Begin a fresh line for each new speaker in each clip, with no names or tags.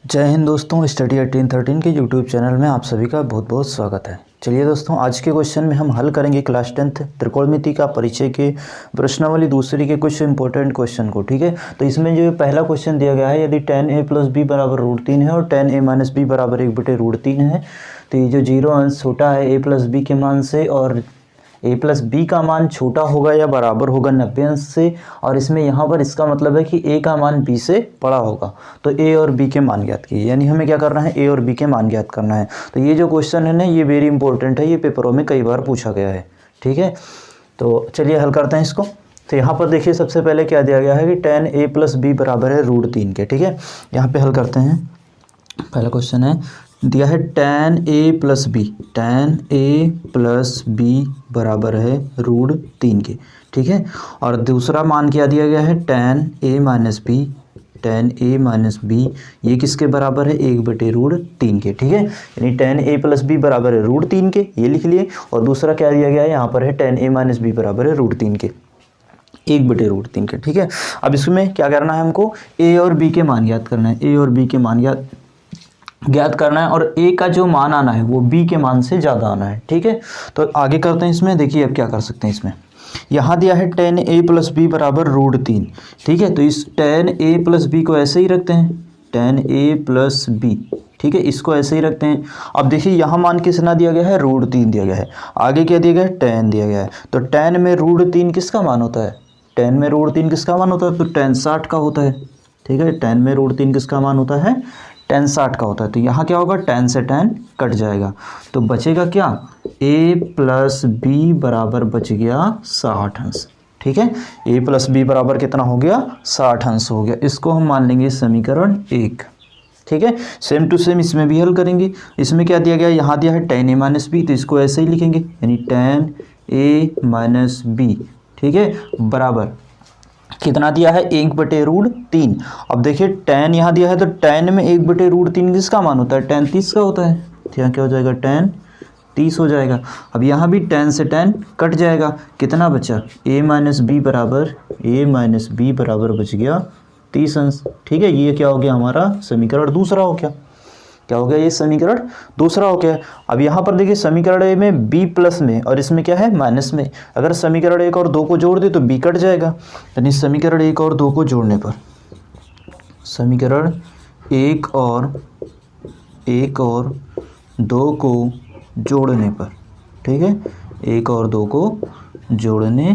जय हिंद दोस्तों, स्टडी 1813 के यूट्यूब चैनल में आप सभी का बहुत बहुत स्वागत है। चलिए दोस्तों, आज के क्वेश्चन में हम हल करेंगे क्लास 10th त्रिकोणमिति का परिचय के प्रश्नावली दूसरी के कुछ इंपॉर्टेंट क्वेश्चन को। ठीक है, तो इसमें जो पहला क्वेश्चन दिया गया है, यदि tan a + b बराबर √3 है और tan a - b बराबर 1/√3 है, तो ये जो जीरो अंश छोटा है a + b के मान से और a + b का मान छोटा होगा या बराबर होगा 90 अंश से, और इसमें यहाँ पर इसका मतलब है कि a का मान b से बड़ा होगा। तो a और b के मान ज्ञात कीजिए, यानी हमें क्या करना है, a और b के मान ज्ञात करना है। तो ये जो क्वेश्चन है ना, ये वेरी इंपॉर्टेंट है, ये पेपरों में कई बार पूछा गया है। ठीक है, तो चलिए हल करते हैं इसको। तो यहाँ पर देखिए, सबसे पहले क्या दिया गया है कि tan a + b बराबर है √3 के। ठीक है, यहाँ पे हल करते हैं। पहला क्वेश्चन है, दिया है tan a + b बराबर है √3 के। ठीक है, और दूसरा मान क्या दिया गया है, tan a - b ये किसके बराबर है, 1/√3 के। ठीक है, यानी tan a + b बराबर है √3 के, ये लिख लिए। और दूसरा क्या दिया गया है, यहाँ पर है tan a - b बराबर है √3 के, 1/√3 के। ठीक है, अब इसमें क्या करना है, हमको a और b के मान ज्ञात करना है। a और b के मान ज्ञात करना है, और a का जो मान आना है वो b के मान से ज़्यादा आना है। ठीक है, तो आगे करते हैं इसमें। देखिए अब क्या कर सकते हैं इसमें, यहाँ दिया है tan a + b बराबर √3। ठीक है, तो इस tan a + b को ऐसे ही रखते हैं, tan a + b। ठीक है, इसको ऐसे ही रखते हैं। अब देखिए यहाँ मान कितना दिया गया है, √3 दिया गया है। आगे क्या दिया गया है, tan दिया गया है। तो tan में √3 किसका मान होता है, tan में √3 किसका मान होता है, तो tan 60 का होता है। ठीक है, tan में √3 किसका मान होता है, tan 60 का होता है। तो यहाँ क्या होगा, tan से tan कट जाएगा, तो बचेगा क्या, a + b बराबर बच गया 60 अंश। ठीक है, a + b बराबर कितना हो गया, 60 अंश हो गया। इसको हम मान लेंगे समीकरण 1। ठीक है, सेम टू सेम इसमें भी हल करेंगे। इसमें क्या दिया गया, यहाँ दिया है tan a - b, तो इसको ऐसे ही लिखेंगे, यानी tan a - b। ठीक है, बराबर कितना दिया है, 1/√3। अब देखिए tan यहाँ दिया है, तो tan में 1/√3 किसका मान होता है, tan 30 का होता है। तो यहाँ क्या हो जाएगा, tan 30 हो जाएगा। अब यहाँ भी tan से tan कट जाएगा, कितना बचा, a - b बराबर बच गया 30 अंश। ठीक है, ये क्या हो गया, हमारा समीकरण दूसरा हो गया। क्या हो गया, ये समीकरण दूसरा हो गया। अब यहाँ पर देखिए, समीकरण ए में b प्लस में और इसमें क्या है, माइनस में। अगर समीकरण 1 और 2 को जोड़ दे तो b कट जाएगा, यानी समीकरण 1 और 2 को जोड़ने पर, समीकरण 1 और 2 को जोड़ने पर, ठीक है, 1 और 2 को जोड़ने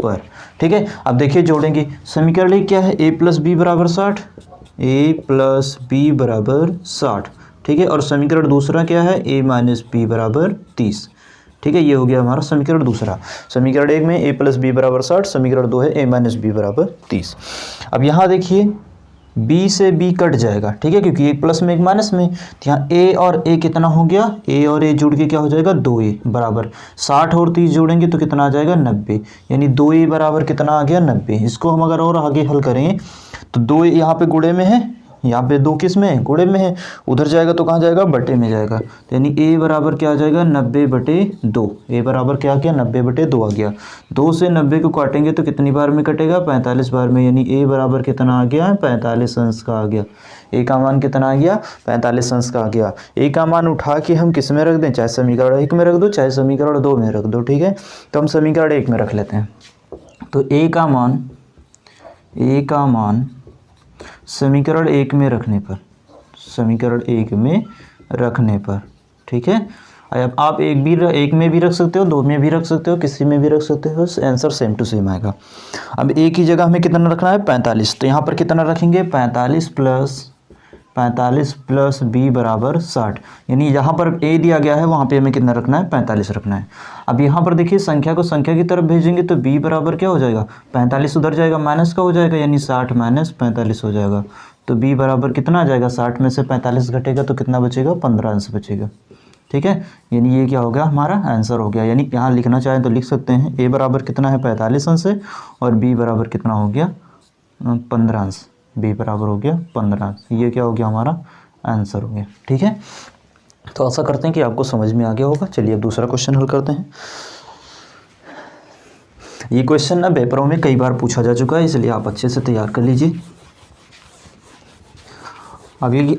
पर। ठीक है, अब देखिए जोड़ेंगे। समीकरण 1 क्या है, a + b बराबर 60, a + b बराबर 60। ठीक है, और समीकरण दूसरा क्या है, a - b बराबर 30। ठीक है, ये हो गया हमारा समीकरण दूसरा। समीकरण 1 में a + b बराबर 60, समीकरण 2 है a - b बराबर 30। अब यहाँ देखिए b से b कट जाएगा। ठीक है, क्योंकि एक प्लस में एक माइनस में, तो यहाँ a और a कितना हो गया, a और a जुड़ के क्या हो जाएगा, 2a बराबर 60 और 30 जोड़ेंगे तो कितना आ जाएगा, 90। यानी 2a बराबर कितना आ गया, 90। इसको हम अगर और आगे हल करें तो 2a यहाँ पे गुणे में है, यहाँ पे 2 किस में है, गुणे में है। उधर जाएगा तो कहाँ जाएगा, बटे में जाएगा। तो यानी a बराबर क्या आ जाएगा, 90/2। a बराबर क्या आ गया, 90/2 आ गया। 2 से 90 को काटेंगे तो कितनी बार में कटेगा, 45 बार में। यानी a बराबर कितना आ गया, 45 अंश का आ गया। a का मान कितना आ गया, 45 अंश का आ गया। a का मान उठा के हम किस में रख दें, चाहे समीकरण 1 में रख दो, चाहे समीकरण 2 में रख दो। ठीक है, तो हम समीकरण 1 में रख लेते हैं। तो a का मान समीकरण 1 में रखने पर, समीकरण 1 में रखने पर, ठीक है। अब आप एक में भी रख सकते हो, 2 में भी रख सकते हो, किसी में भी रख सकते हो, आंसर सेम टू सेम आएगा। अब a की जगह हमें कितना रखना है, 45। तो यहाँ पर कितना रखेंगे, 45 प्लस b बराबर 60। यानी यहाँ पर a दिया गया है, वहाँ पे हमें कितना रखना है, 45 रखना है। अब यहाँ पर देखिए, संख्या को संख्या की तरफ भेजेंगे तो b बराबर क्या हो जाएगा, 45 उधर जाएगा, माइनस का हो जाएगा, यानी 60 - 45 हो जाएगा। तो b बराबर कितना आ जाएगा, 60 में से 45 घटेगा तो कितना बचेगा, 15 अंश बचेगा। ठीक है, यानी ये क्या हो गया, हमारा आंसर हो गया। यानी यहाँ लिखना चाहें तो लिख सकते हैं, a बराबर कितना है, 45 अंश है, और b बराबर कितना हो गया, 15 अंश। b बराबर हो गया 15 अंश। ये क्या हो गया, हमारा आंसर हो गया। ठीक है, तो आशा करते हैं कि आपको समझ में आ गया होगा। चलिए अब दूसरा क्वेश्चन हल करते हैं। ये क्वेश्चन ना पेपरों में कई बार पूछा जा चुका है, इसलिए आप अच्छे से तैयार कर लीजिए। आगे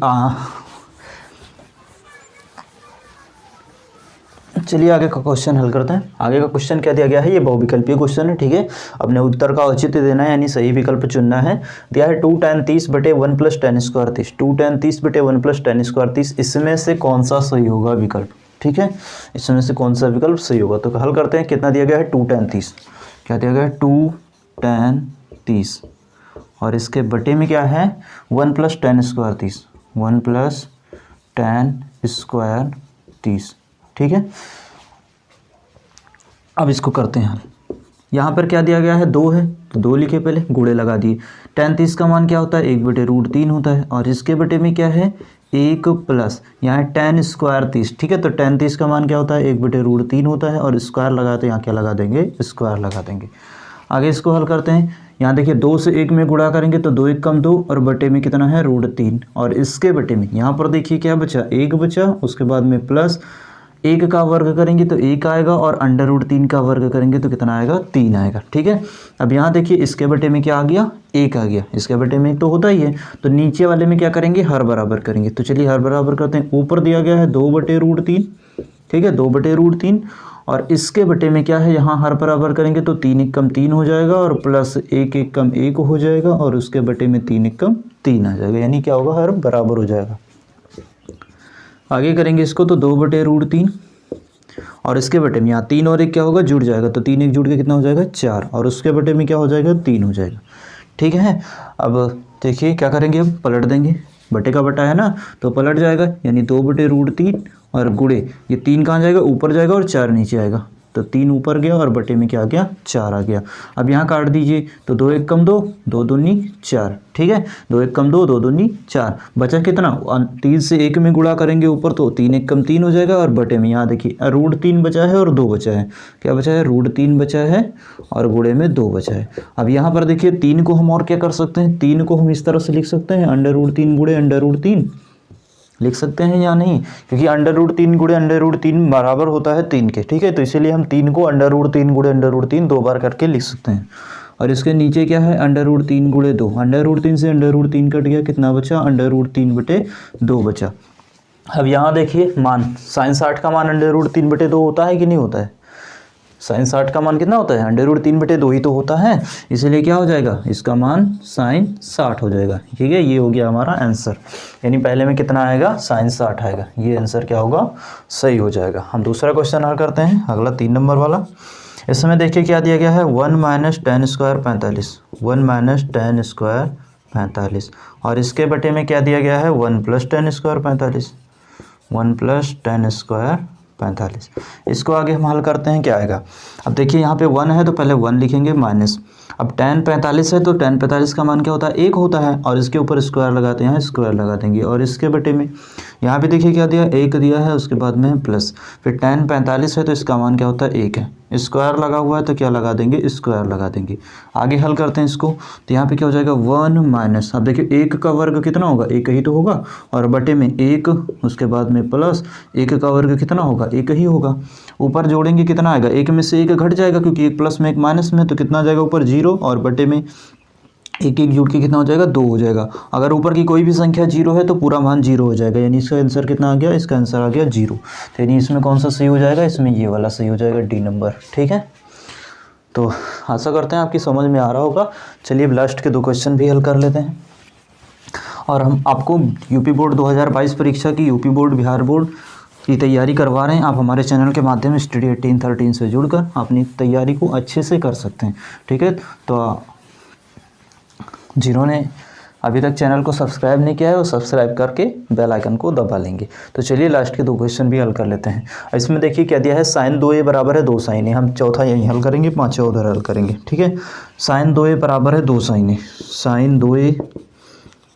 चलिए आगे का क्वेश्चन हल करते हैं। आगे का क्वेश्चन क्या दिया गया है, ये बहुविकल्पीय क्वेश्चन है, ठीक है। अपने उत्तर का औचित्य देना है, यानी सही विकल्प चुनना है। दिया है 2 tan 30 बटे 1 + tan स्क्वायर 30, 2 tan 30 बटे 1 + tan स्क्वायर 30, इसमें से कौन सा सही होगा विकल्प, ठीक है। इसमें से कौन सा विकल्प सही होगा, तो हल करते हैं। कितना दिया गया है 2 tan 30, क्या दिया गया है 2 tan 30, और इसके बटे में क्या है 1 + tan स्क्वायर 30, 1 + tan स्क्वायर 30, ठीक है। अब इसको करते हैं हल। यहाँ पर क्या दिया गया है 2 है तो 2 लिखे, पहले गुणे लगा दिए। tan 30 का मान क्या होता है 1/√3 होता है, और इसके बटे में क्या है 1 प्लस यहाँ tan स्क्वायर 30, ठीक है। तो tan 30 का मान क्या होता है 1/√3 होता है, और स्क्वायर लगाते यहाँ क्या लगा देंगे स्क्वायर लगा देंगे। आगे इसको हल करते हैं। यहाँ देखिए 2 से 1 में गुणा करेंगे तो 2 × 1 = 2, और बटे में कितना है √3, और इसके बटे में यहाँ पर देखिए क्या बचा 1 बचा, उसके बाद में प्लस 1 का वर्ग करेंगे तो 1 आएगा, और √3 का वर्ग करेंगे तो कितना आएगा 3 आएगा, ठीक है। अब यहाँ देखिए इसके बटे में क्या आ गया 1 आ गया, इसके बटे में तो होता ही है, तो नीचे वाले में क्या करेंगे हर बराबर करेंगे। तो चलिए हर बराबर करते हैं। ऊपर दिया गया है 2/√3, ठीक है 2/√3, और इसके बटे में क्या है यहाँ हर बराबर करेंगे तो 3 × 1 = 3 हो जाएगा, और प्लस 1 × 1 = 1 हो जाएगा, और उसके बटे में 3 × 1 = 3 आ जाएगा, यानी क्या होगा हर बराबर हो जाएगा। आगे करेंगे इसको तो 2/√3, और इसके बटे में यहाँ 3 और 1 क्या होगा जुड़ जाएगा, तो 3 1 जुड़ के कितना हो जाएगा 4, और उसके बटे में क्या हो जाएगा 3 हो जाएगा, ठीक है। अब देखिए क्या करेंगे, अब पलट देंगे, बटे का बटा है ना तो पलट जाएगा, यानी 2/√3, और गुणे ये 3 कहाँ जाएगा ऊपर जाएगा, और 4 नीचे आएगा, तो 3 ऊपर गया, और बटे में क्या आ गया 4 आ गया। अब यहाँ काट दीजिए तो 2 × 1 = 2, 2 दूनी 4, ठीक है 2 × 1 = 2, 2 दूनी 4, बचा कितना 3 से 1 में गुणा करेंगे ऊपर तो 3 × 1 = 3 हो जाएगा, और बटे में यहाँ देखिए √3 बचा है और 2 बचा है, क्या बचा है √3 बचा है और गुणे में 2 बचा है। अब यहाँ पर देखिए 3 को हम और क्या कर सकते हैं, 3 को हम इस तरह से लिख सकते हैं √3 गुणे √3 लिख सकते हैं या नहीं, क्योंकि √3 गुणे √3 बराबर होता है 3 के, ठीक है। तो इसीलिए हम 3 को √3 गुणे √3 2 बार करके लिख सकते हैं। और इसके नीचे क्या है √3 गुणे 2, √3 से √3 कट गया, कितना बचा √3/2 बचा। अब यहाँ देखिए मान sin 60 का मान √3/2 होता है कि नहीं होता है, sin 60 का मान कितना होता है √3/2 ही तो होता है, इसीलिए क्या हो जाएगा इसका मान sin 60 हो जाएगा, ठीक है। ये हो गया हमारा आंसर, यानी पहले में कितना आएगा sin 60 आएगा, ये आंसर क्या होगा सही हो जाएगा। हम दूसरा क्वेश्चन हल करते हैं, अगला 3 नंबर वाला। इसमें देखिए क्या दिया गया है 1 - tan स्क्वायर 45, 1 - tan स्क्वायर 45, और इसके बटे में क्या दिया गया है 1 + tan स्क्वायर 45, 1 + tan स्क्वायर 45। इसको आगे हम हल करते हैं, क्या आएगा। अब देखिए यहाँ पे 1 है तो पहले 1 लिखेंगे माइनस, अब tan 45 है तो tan 45 का मान क्या होता है 1 होता है, और इसके ऊपर स्क्वायर लगाते हैं, स्क्वायर लगा देंगे, और इसके बटे में यहाँ पे देखिए क्या दिया 1 दिया है, उसके बाद में प्लस, फिर tan 45 है तो इसका मान क्या होता है 1 है, स्क्वायर लगा हुआ है तो क्या लगा देंगे स्क्वायर लगा देंगे। आगे हल करते हैं इसको, तो यहाँ पे क्या हो जाएगा 1 माइनस, अब देखिए 1 का वर्ग कितना होगा 1 ही तो होगा, और बटे में 1, उसके बाद में प्लस 1 का वर्ग कितना होगा 1 ही होगा, ऊपर जोड़ेंगे कितना आएगा 1 में से 1 घट जाएगा, क्योंकि 1 प्लस में 1 माइनस में, तो कितना जाएगा ऊपर 0, और बटे में 1 1 जुड़ के कितना हो जाएगा 2 हो जाएगा। अगर ऊपर की कोई भी संख्या 0 है तो पूरा मान 0 हो जाएगा, यानी इसका आंसर कितना आ गया, इसका आंसर आ गया 0। तो यानी इसमें कौन सा सही हो जाएगा, इसमें ये वाला सही हो जाएगा डी नंबर, ठीक है। तो आशा करते हैं आपकी समझ में आ रहा होगा। चलिए लास्ट के 2 क्वेश्चन भी हल कर लेते हैं, और हम आपको यूपी बोर्ड 2022 परीक्षा की यूपी बोर्ड बिहार बोर्ड की तैयारी करवा रहे हैं। आप हमारे चैनल के माध्यम से स्टडी 1813 से जुड़कर अपनी तैयारी को अच्छे से कर सकते हैं, ठीक है। तो जिन्होंने अभी तक चैनल को सब्सक्राइब नहीं किया है वो सब्सक्राइब करके बेल आइकन को दबा लेंगे। तो चलिए लास्ट के 2 क्वेश्चन भी हल कर लेते हैं। इसमें देखिए क्या दिया है sin 2a बराबर है 2 sin a, हम चौथा यहीं हल करेंगे, 5वां उधर हल करेंगे, ठीक है। sin 2a बराबर है 2 sin a,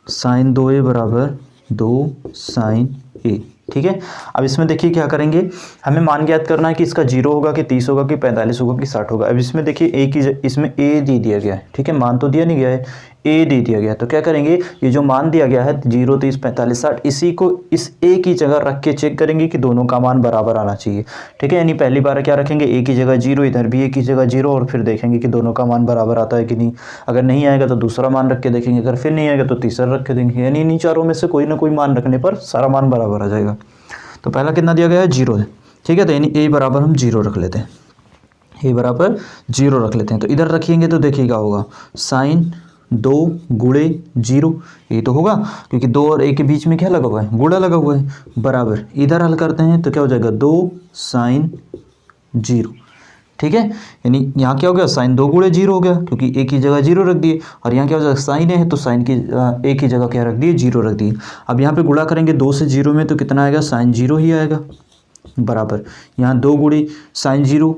sin 2a बराबर 2 sin a, ठीक है। अब इसमें देखिए क्या करेंगे, हमें मान ज्ञात करना है कि इसका 0 होगा कि 30 होगा कि 45 होगा कि 60 होगा। अब इसमें देखिए a की इसमें a दे दिया गया है, ठीक है, मान तो दिया नहीं गया है, ए दे दिया गया, तो क्या करेंगे, ये जो मान दिया गया है 0, 30, 45, 60, इसी को इस ए की जगह रख के चेक करेंगे कि दोनों का मान बराबर आना चाहिए। ठीक है, यानी पहली बार क्या रखेंगे, ए की जगह 0, इधर भी ए की जगह 0, और फिर देखेंगे कि दोनों का मान बराबर आता है कि नहीं। अगर नहीं आएगा तो दूसरा मान रख के देखेंगे, अगर फिर नहीं आएगा तो तीसरा रख के देंगे, यानी इन्हीं चारों में से कोई ना कोई मान रखने पर सारा मान बराबर आ जाएगा। तो पहला कितना दिया गया है, 0 है। ठीक है, तो यानी ए बराबर हम 0 रख लेते हैं, ए बराबर 0 रख लेते हैं। तो इधर रखिएंगे तो देखिएगा होगा साइन 2 गुणे 0, ये तो होगा क्योंकि 2 और 1 के बीच में क्या लगा हुआ है, गुणा लगा हुआ है, बराबर। इधर हल करते हैं तो क्या हो जाएगा, 2 साइन 0। ठीक है, यानी यहाँ क्या हो गया, साइन 2 गुणे 0 हो गया क्योंकि ए की जगह 0 रख दिए, और यहाँ क्या हो जाएगा, साइन है तो साइन की ए की जगह क्या रख दिए, 0 रख दिए। अब यहाँ पे गुणा करेंगे 2 से 0 में तो कितना आएगा, साइन 0 ही आएगा, बराबर। यहाँ 2 गुणे साइन 0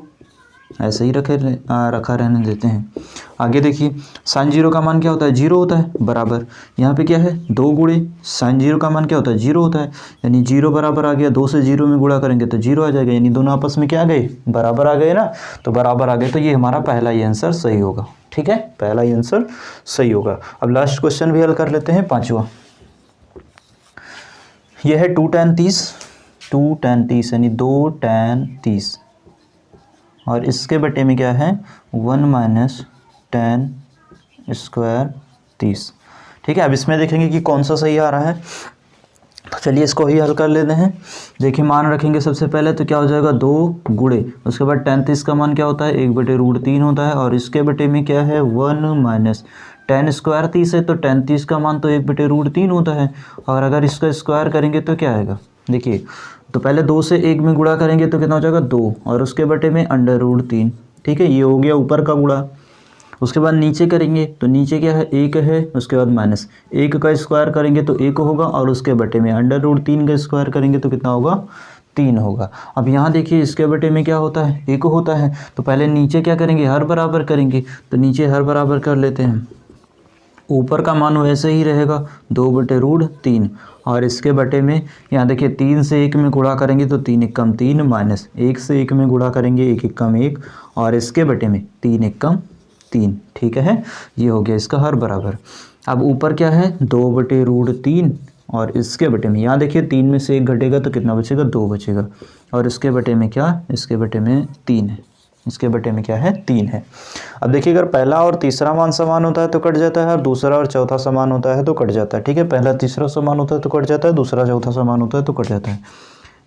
ऐसे ही रखा रहने देते हैं। आगे देखिए, साइन 0 का मान क्या होता है, 0 होता है, बराबर। यहाँ पे क्या है, 2 गुणे साइन 0 का मान क्या होता है, 0 होता है, यानी 0 बराबर आ गया। 2 से 0 में गुणा करेंगे तो 0 आ जाएगा, यानी दोनों आपस में क्या आ गए, बराबर आ गए ना। तो बराबर आ गए तो ये हमारा पहला ही आंसर सही होगा। ठीक है, पहला ही आंसर सही होगा। अब लास्ट क्वेश्चन भी हल कर लेते हैं, 5वां। यह है 2 tan 30, 2 tan 30 यानी 2 tan 30, और इसके बटे में क्या है, 1 माइनस tan स्क्वायर 30। ठीक है, अब इसमें देखेंगे कि कौन सा सही आ रहा है, तो चलिए इसको ही हल कर लेते हैं। देखिए, मान रखेंगे सबसे पहले तो क्या हो जाएगा, 2 गुणे, उसके बाद tan 30 का मान क्या होता है, 1/√3 होता है, और इसके बटे में क्या है, 1 माइनस tan स्क्वायर 30 है तो tan 30 का मान तो 1/√3 होता है, और अगर इसका स्क्वायर करेंगे तो क्या आएगा, देखिए। तो पहले 2 से 1 में गुणा करेंगे तो कितना हो जाएगा, 2, और उसके बटे में √3। ठीक है, ये हो गया ऊपर का गुणा। उसके बाद नीचे करेंगे तो नीचे क्या है, 1 है, उसके बाद माइनस 1 का स्क्वायर करेंगे तो 1 होगा, और उसके बटे में √3 का स्क्वायर करेंगे तो कितना होगा, 3 होगा। अब यहाँ देखिए, इसके बटे में क्या होता है, 1 होता है, तो पहले नीचे क्या करेंगे, हर बराबर करेंगे, तो नीचे हर बराबर कर लेते हैं। ऊपर का मान वैसे ही रहेगा 2/√3, और इसके बटे में यहाँ देखिए 3 से 1 में गुणा करेंगे तो 3 एकम 3, माइनस 1 से 1 में गुणा करेंगे 1 एकम 1, और इसके बटे में 3 एकम 3। ठीक है, ये हो गया इसका हर बराबर। अब ऊपर क्या है, 2/√3, और इसके बटे में यहाँ देखिए 3 में से 1 घटेगा तो कितना बचेगा, 2 बचेगा, और इसके बटे में क्या, इसके बटे में 3 है, इसके बटे में क्या है, 3 है। अब देखिए, अगर पहला और तीसरा मान समान होता है तो कट जाता है, और दूसरा और चौथा समान होता है तो कट जाता है। ठीक है, पहला तीसरा समान होता है तो कट जाता है, दूसरा चौथा समान होता है तो कट जाता है,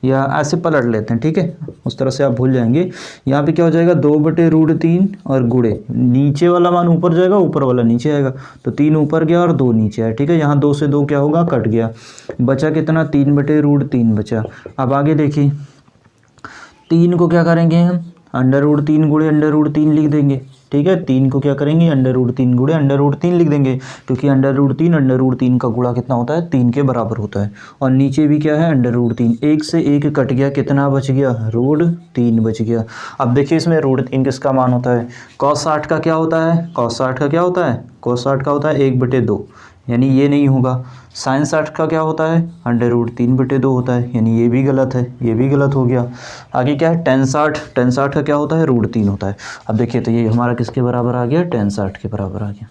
या ऐसे पलट लेते हैं। ठीक है, उस तरह से आप भूल जाएंगे। यहाँ पे क्या हो जाएगा, 2/√3 और गुणे, नीचे वाला मान ऊपर जाएगा, ऊपर वाला नीचे आएगा, तो 3 ऊपर गया और 2 नीचे आया। ठीक है, यहाँ 2 से 2 क्या होगा, कट गया, बचा कितना, 3/√3 बचा। अब आगे देखिए, 3 को क्या करेंगे हम, √3 गुणे √3 लिख देंगे। ठीक है, 3 को क्या करेंगे, √3 गुणे √3 लिख देंगे, क्योंकि √3 का गुणा कितना होता है, 3 के बराबर होता है। और नीचे भी क्या है, √3, 1 से 1 कट गया, कितना बच गया, √3 बच गया। अब देखिए, इसमें √3 किसका मान होता है, cos 60 का क्या होता है, cos 60 का क्या होता है, cos 60 का होता है 1/2, यानी ये नहीं होगा। साइन 60 का क्या होता है, √3/2 होता है, यानी ये भी गलत है, ये भी गलत हो गया। आगे क्या है, tan 60 का क्या होता है, √3 होता है। अब देखिए, तो ये हमारा किसके बराबर आ गया, tan 60 के बराबर आ गया,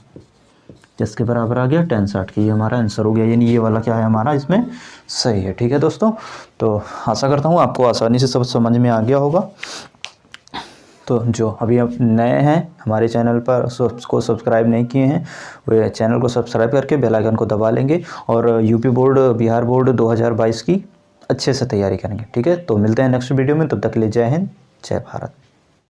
किसके बराबर आ गया, tan 60 के। ये हमारा आंसर हो गया, यानी ये वाला क्या है हमारा इसमें सही है। ठीक है दोस्तों, तो आशा करता हूँ आपको आसानी से सब समझ में आ गया होगा। तो जो अभी आप नए हैं हमारे चैनल पर, उसको सब्सक्राइब नहीं किए हैं, वे चैनल को सब्सक्राइब करके बेल आइकन को दबा लेंगे, और यूपी बोर्ड, बिहार बोर्ड 2022 की अच्छे से तैयारी करेंगे। ठीक है, तो मिलते हैं नेक्स्ट वीडियो में, तब तक के लिए जय हिंद, जय भारत।